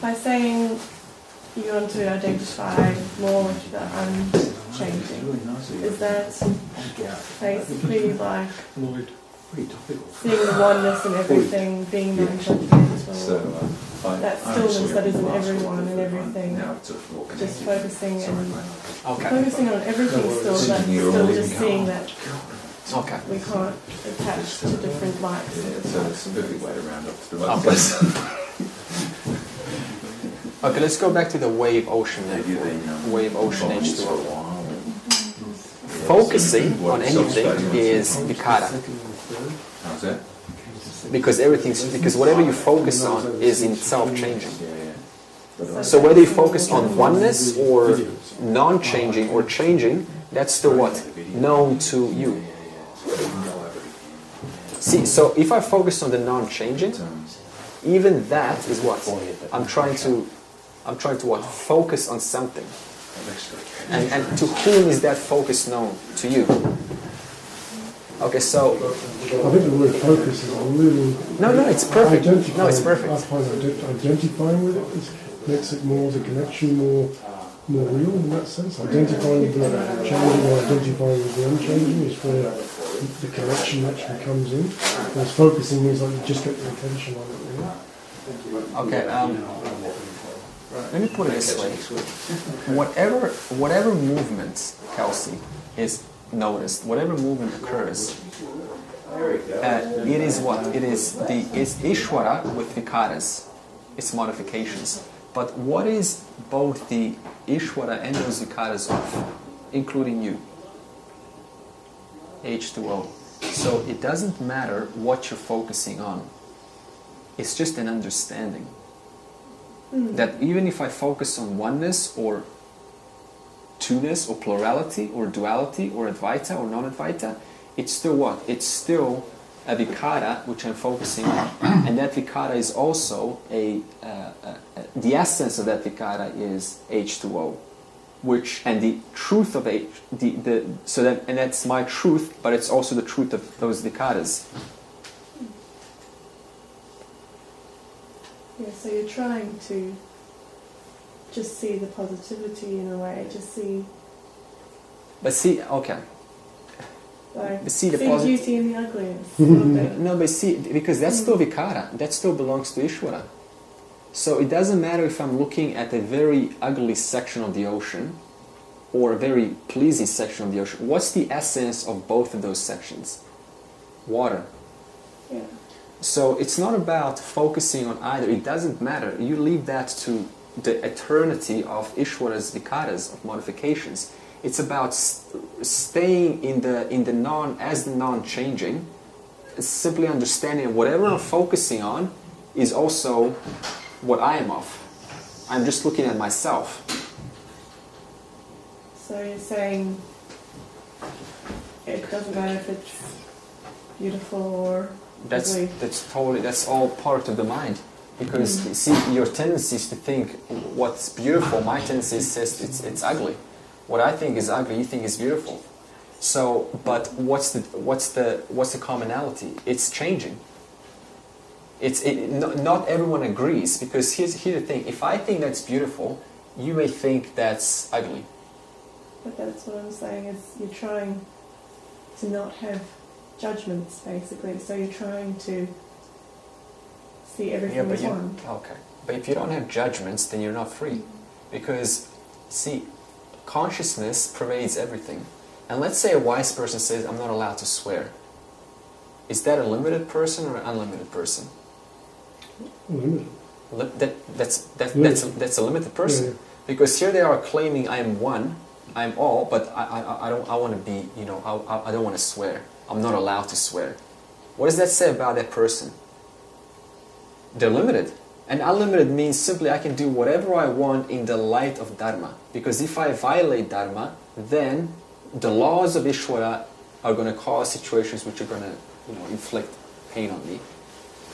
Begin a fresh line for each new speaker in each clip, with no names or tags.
by saying you want to identify more with the unchanging, is that basically like seeing the oneness in everything, being non-judgmental? That stillness that is in everyone and everything, just focusing focusing on everything still, but still just seeing that we can't attach to different likes.
Okay, let's go back to the wave ocean then. Wave ocean H2O. Focusing on anything is vikara.
How's that?
Because whatever you focus on is in itself changing. So whether you focus on oneness or non-changing or changing, that's still what? Known to you. See, so if I focus on the non-changing, even that is what? I'm trying to what? Focus on something. And to whom is that focus known? To you. Okay, so...
I think the word focus is a little...
No, it's perfect. No, it's perfect.
I find identifying with it makes it more the connection, more real in that sense. Identifying with the changing or identifying with the unchanging is where the connection actually comes in. Whereas focusing means like you just get the attention on it. Really.
Okay, let me put it this way. Whatever movement, Kelsey, is noticed, whatever movement occurs, it is what? It's Ishvara with vikaras, its modifications. But what is both the Ishvara and those vikaras of, including you? H2O. So it doesn't matter what you're focusing on. It's just an understanding. That even if I focus on oneness or two-ness or plurality or duality or Advaita or non-Advaita, it's still what? It's still a vikara which I'm focusing on. And that vikara is also the essence of that vikara is H2O. And the truth of and that's my truth, but it's also the truth of those vikaras.
Yeah, so you're trying to just see the positivity in a way, just see...
But see, okay.
Like,
But
see
the
beauty in the ugliness.
No, but see, because that's still vikara, that still belongs to Ishvara. So it doesn't matter if I'm looking at a very ugly section of the ocean or a very pleasing section of the ocean. What's the essence of both of those sections? Water.
Yeah.
So it's not about focusing on either. It doesn't matter. You leave that to the eternity of Ishvara's vikaras, of modifications. It's about staying in the non-changing, simply understanding whatever I'm focusing on is also what I am of. I'm just looking at myself.
So you're saying it doesn't matter if it's beautiful or ugly.
That's all part of the mind. Because see, your tendency is to think what's beautiful. My tendency says it's ugly. What I think is ugly, you think is beautiful. So, but what's the commonality? It's changing. Not everyone agrees, because here's the thing. If I think that's beautiful, you may think that's ugly.
But that's what I'm saying, is you're trying to not have judgments, basically. So you're trying to see everything as one.
Okay. But if you don't have judgments, then you're not free. Because, see, consciousness pervades everything. And let's say a wise person says, I'm not allowed to swear. Is that a limited person or an unlimited person?
Limited.
That's a limited person. Yeah. Because here they are claiming I am one, I'm all, but I want to be, I don't want to swear. I'm not allowed to swear. What does that say about that person? They're limited. And unlimited means simply I can do whatever I want in the light of Dharma. Because if I violate Dharma, then the laws of Ishvara are going to cause situations which are going to inflict pain on me.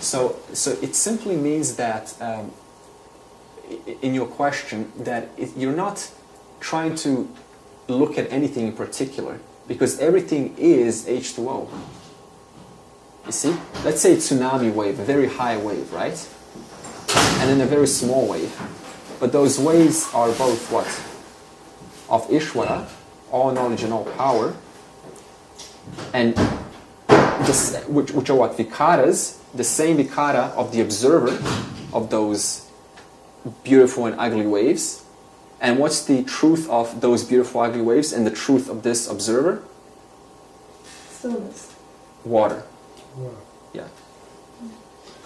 So it simply means that, in your question, that you're not trying to look at anything in particular, because everything is H2O. You see? Let's say a tsunami wave, a very high wave, right? and then a very small wave. But those waves are both what? Of Ishvara, all knowledge and all power, and this, which are what? Vikaras, the same vikara of the observer of those beautiful and ugly waves. And what's the truth of those beautiful ugly waves and the truth of this observer?
Stillness.
Water.
Wow.
Yeah.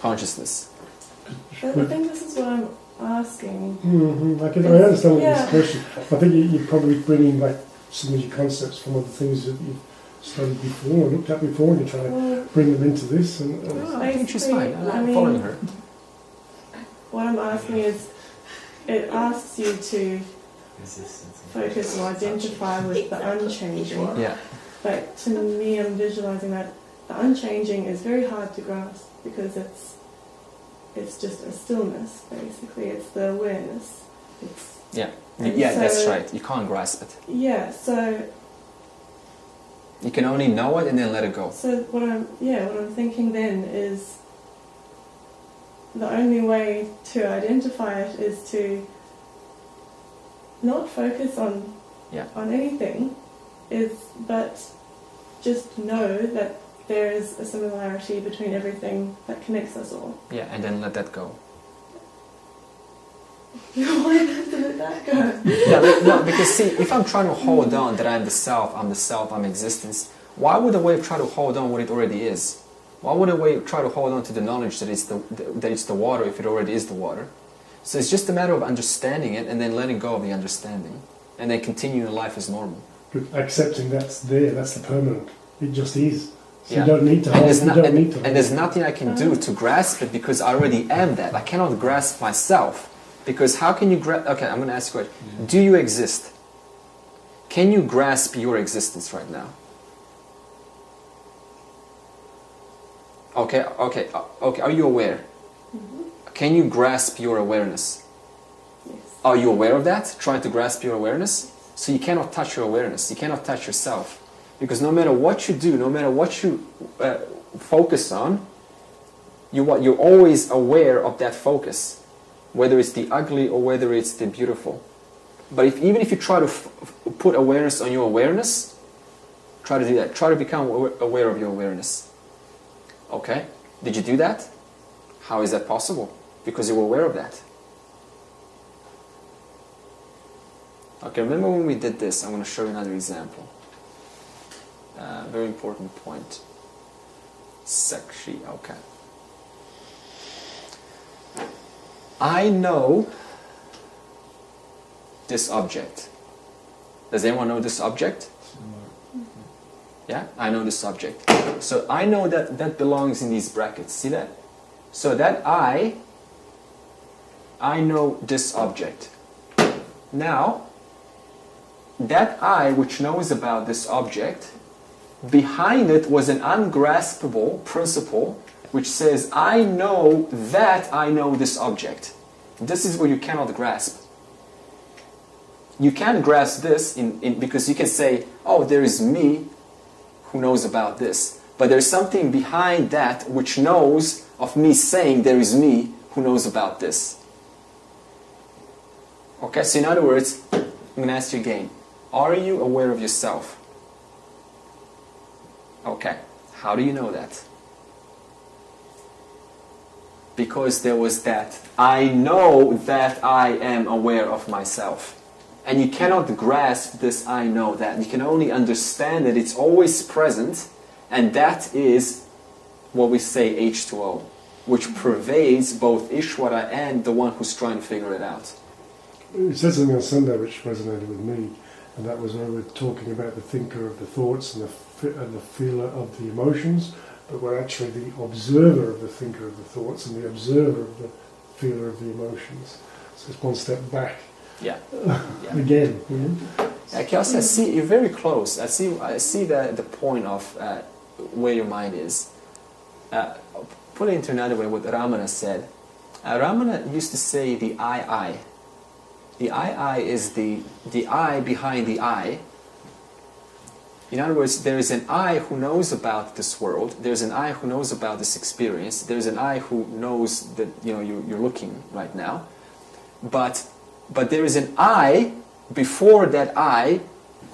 Consciousness.
But I think this is what I'm asking.
Mm-hmm. I understand what
Yeah.
this question. I think you're probably bringing back some of your concepts from other things that you've studied before or looked at before, and you're trying to bring them into this.
No, I think she's
basically,
fine.
I
I'm
mean,
following her.
What I'm asking is, it asks you to focus or identify with the unchanging.
Yeah.
But to me, I'm visualizing that the unchanging is very hard to grasp because it's just a stillness, basically. It's the awareness.
Yeah.
And
Yeah,
so-
that's right. You can't grasp it.
Yeah, so
You can only know it and then let it go.
what I'm thinking then is the only way to identify it is to not focus on anything, but just know that there is a similarity between everything that connects us all.
Yeah, and then let that go.
Why have to let that go?
No, because see, if I'm trying to hold on that I'm the self, I'm existence, why would a wave try to hold on what it already is? Why would a wave try to hold on to the knowledge that it's the water if it already is the water? So it's just a matter of understanding it and then letting go of the understanding, and then continuing life as normal.
But accepting that's there, that's the permanent. It just is. So
Yeah.
you don't need to hold it.
And there's nothing I can do to grasp it because I already am that. I cannot grasp myself. Because how can you grasp... Okay, I'm going to ask you a question. Do you exist? Can you grasp your existence right now? Okay. Are you aware?
Mm-hmm.
Can you grasp your awareness?
Yes.
Are you aware of that? Trying to grasp your awareness? So you cannot touch your awareness. You cannot touch yourself. Because no matter what you do, no matter what you focus on, you're always aware of that focus. Whether it's the ugly or whether it's the beautiful. But even if you try to put awareness on your awareness, try to do that. Try to become aware of your awareness. Okay? Did you do that? How is that possible? Because you were aware of that. Okay, remember when we did this? I'm going to show you another example. Very important point. Sakshi, okay. I know this object. Does anyone know this object? Yeah, I know this object. So I know that belongs in these brackets. See that? So that I know this object. Now, that I which knows about this object, behind it was an ungraspable principle which says, I know that I know this object. This is where you cannot grasp. You can't grasp this because you can say, oh, there is me who knows about this. But there's something behind that which knows of me saying there is me who knows about this. Okay, so in other words, I'm going to ask you again. Are you aware of yourself? Okay, how do you know that? Because there was that. I know that I am aware of myself. And you cannot grasp this I know that. You can only understand that it's always present, and that is what we say H2O, which pervades both Ishvara and the one who's trying to figure it out.
You said something on Sunday which resonated with me, and that was when we were talking about the thinker of the thoughts and the feeler of the emotions, but we're actually the observer of the thinker of the thoughts and the observer of the feeler of the emotions. So it's one step back.
Yeah.
Again.
Okay, I see you're very close. I see the point of where your mind is. Put it into another way, what Ramana said. Ramana used to say the I. The I is the I behind the I. In other words, there is an I who knows about this world. There's an I who knows about this experience. There's an I who knows that you're looking right now. But there is an I before that I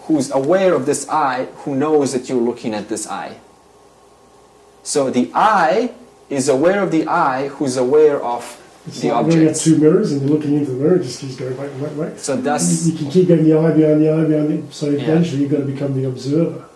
who's aware of this I who knows that you're looking at this I. So the I is aware of the I who's aware of the
like
object.
when you have two mirrors and you're looking into the mirror, it just keeps going back.
So that's...
You can keep getting the eye behind the eye behind the... So eventually you've got to become the observer,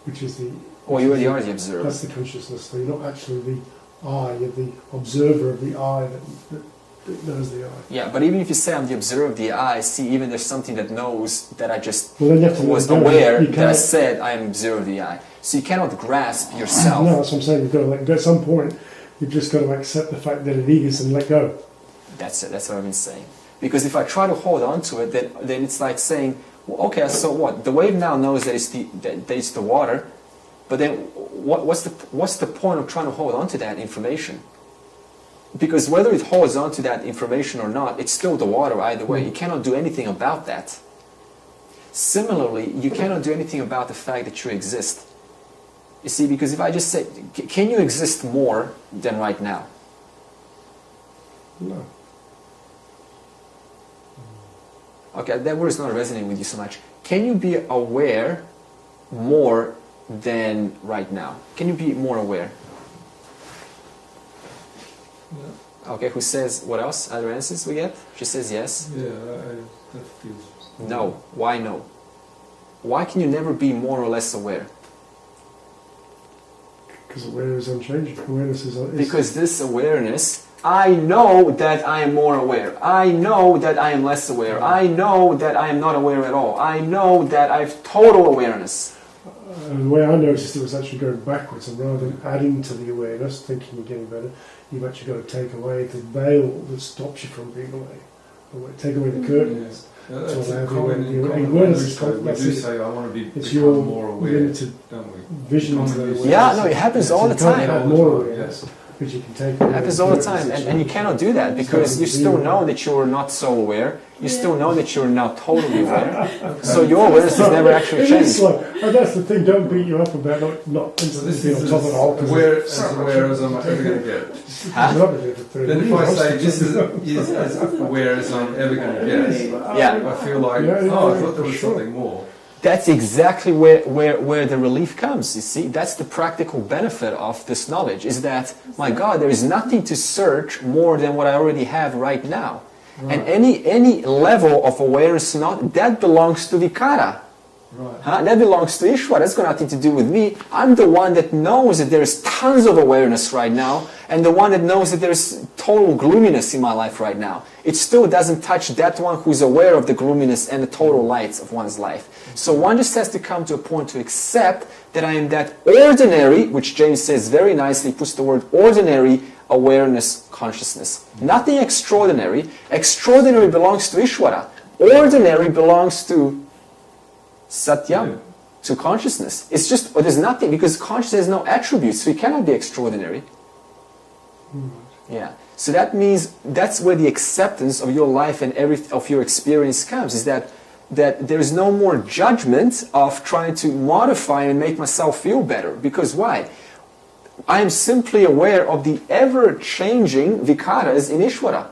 which is the...
Well, you already are the observer.
That's the consciousness. So you're not actually the I, you're the observer of the I that knows the I.
Yeah, but even if you say I'm the observer of the I, see, even there's something that knows that I just
then you have to
was aware that I said I am observer of the I. So you cannot grasp yourself.
No, that's what I'm saying. You've got to let go. At some point, you've just got to accept the fact that it is and let go.
That's it. That's what I've been saying. Because if I try to hold on to it, then it's like saying, well, okay, so what? The wave now knows that it's the water, but then what's the point of trying to hold on to that information? Because whether it holds on to that information or not, it's still the water either way. You cannot do anything about that. Similarly, you cannot do anything about the fact that you exist. You see, because if I just say, can you exist more than right now?
No.
Okay, that word is not resonating with you so much. Can you be aware more than right now? Can you be more aware?
Yeah.
Okay, who says, what else? Other answers we get? She says yes.
Yeah, that feels...
No. Why no? Why can you never be more or less aware?
Because awareness is unchanging. Awareness is...
Because this awareness, I know that I am more aware. I know that I am less aware. I know that I am not aware at all. I know that I have total awareness.
The way I noticed it was actually going backwards, and rather than adding to the awareness, thinking you're getting better, you've actually got to take away the veil that stops you from being aware. Take away the curtains.
Yeah.
To
That's
allow
a
the
common
awareness
language,
is
though. We do
it.
say, I want to
It's
become
your
more aware,
limited
don't we?
vision to
Commonly
the
say-
Yeah, no, it happens all the
So you can't
time.
add more awareness, but you can take
It happens all the time, and you cannot do that because you still know that you're not so aware. You still know that you're now totally aware. So your awareness has never actually
It is
changed.
slow. And that's the thing, don't beat you up about not
So this
instantly
is
on top of the whole.
as aware as I'm ever going to get.
Huh?
Then if I say this is as aware as I'm ever going to get,
Yeah.
I feel like,
Yeah,
oh, I thought there
for
was
sure.
something more.
That's exactly where the relief comes, you see. That's the practical benefit of this knowledge, is that, my God, there is nothing to search more than what I already have right now.
Right.
And any level of awareness, that belongs to Vikara.
Right.
Huh? That belongs to Ishvara. That's got nothing to do with me. I'm the one that knows that there's tons of awareness right now, and the one that knows that there's total gloominess in my life right now. It still doesn't touch that one who's aware of the gloominess and the total lights of one's life. So one just has to come to a point to accept that I am that ordinary, which James says very nicely, puts the word ordinary awareness consciousness. Nothing extraordinary. Extraordinary belongs to Ishvara. Ordinary belongs to Satyam, to consciousness. It's just, there's nothing, because consciousness has no attributes, so it cannot be extraordinary. Yeah. So that means, that's where the acceptance of your life and of your experience comes, is that there is no more judgment of trying to modify and make myself feel better. Because why? I am simply aware of the ever-changing vikaras in Ishvara.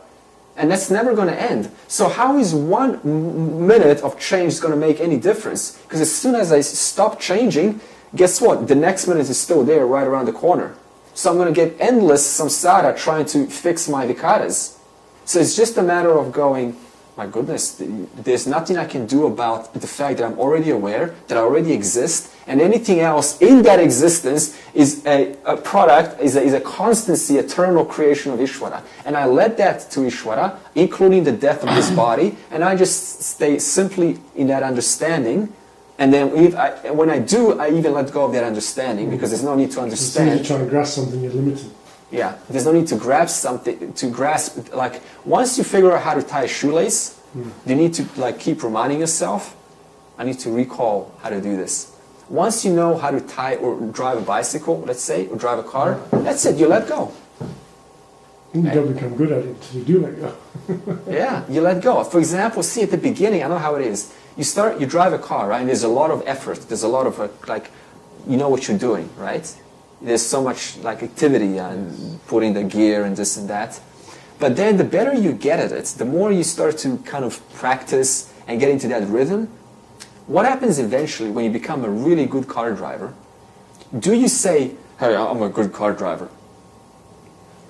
And that's never going to end. So how is 1 minute of change going to make any difference? Because as soon as I stop changing, guess what? The next minute is still there, right around the corner. So I'm going to get endless samsara trying to fix my vikaras. So it's just a matter of going, my goodness, there's nothing I can do about the fact that I'm already aware, that I already exist, and anything else in that existence is a product, is a constancy, eternal creation of Ishvara. And I let that to Ishvara, including the death of this body, and I just stay simply in that understanding. And then when I do, I even let go of that understanding, because there's no need to understand.
As soon as you try and grasp something, you're limited.
Yeah, there's no need to grasp something, like, once you figure out how to tie a shoelace, you need to, like, keep reminding yourself, I need to recall how to do this. Once you know how to tie or drive a bicycle, let's say, or drive a car, that's it, you let go.
You don't become good at it until you do let go.
Yeah, you let go. For example, see, at the beginning, I know how it is. You drive a car, right? And there's a lot of effort. There's a lot of like, you know what you're doing, right? There's so much like activity and putting the gear and this and that. But then the better you get at it, the more you start to kind of practice and get into that rhythm, what happens eventually when you become a really good car driver? Do you say, hey, I'm a good car driver?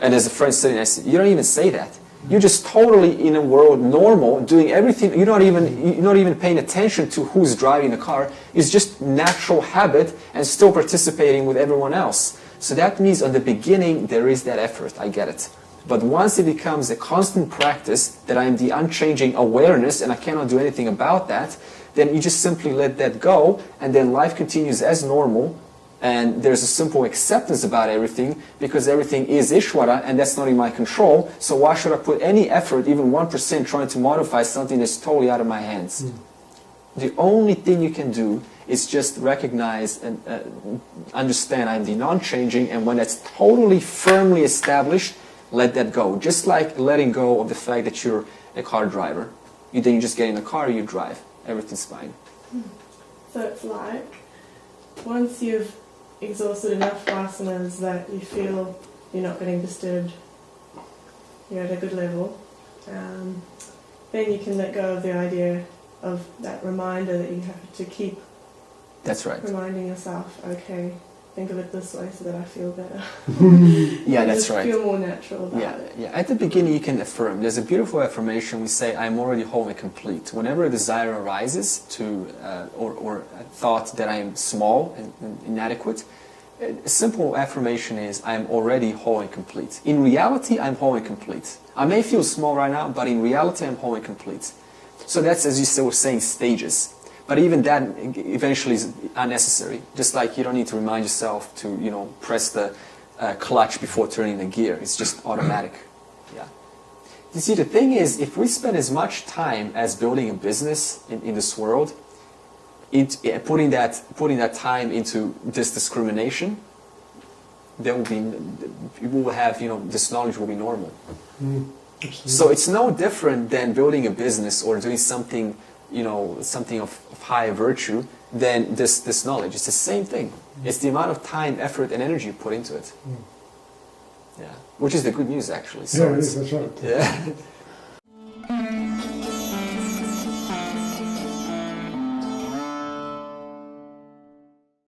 And there's a friend sitting next to you. You don't even say that. You're just totally in a world normal, doing everything. You're not even paying attention to who's driving the car. It's just natural habit and still participating with everyone else. So that means at the beginning there is that effort. I get it. But once it becomes a constant practice that I'm the unchanging awareness and I cannot do anything about that, then you just simply let that go, and then life continues as normal. And there's a simple acceptance about everything, because everything is Ishvara and that's not in my control. So why should I put any effort, even 1%, trying to modify something that's totally out of my hands? The only thing you can do is just recognize and understand I'm the non-changing, and when that's totally firmly established, let that go. Just like letting go of the fact that you're a car driver. Then you just get in a car, you drive. Everything's fine.
So it's like, once you've exhausted enough vasanas that you feel you're not getting disturbed, you're at a good level, then you can let go of the idea of that reminder that you have to keep.
That's right.
Reminding yourself, okay, think of it this way so that I feel better.
Yeah, that's right.
Feel more natural about it.
Yeah. At the beginning you can affirm. There's a beautiful affirmation. We say, I'm already whole and complete. Whenever a desire arises to, or a thought that I am small and inadequate, a simple affirmation is, I'm already whole and complete. In reality, I'm whole and complete. I may feel small right now, but in reality, I'm whole and complete. So that's, as you were saying, stages. But even that eventually is unnecessary. Just like you don't need to remind yourself to, press the clutch before turning the gear. It's just automatic. Yeah. You see, the thing is, if we spend as much time as building a business in this world, putting that time into this discrimination, there will be, we will have, this knowledge will be normal. So it's no different than building a business or doing something, something of high virtue than this knowledge. It's the same thing. It's the amount of time, effort, and energy you put into it. Yeah, which is the good news, actually. So
yeah, it is. That's right.
Yeah.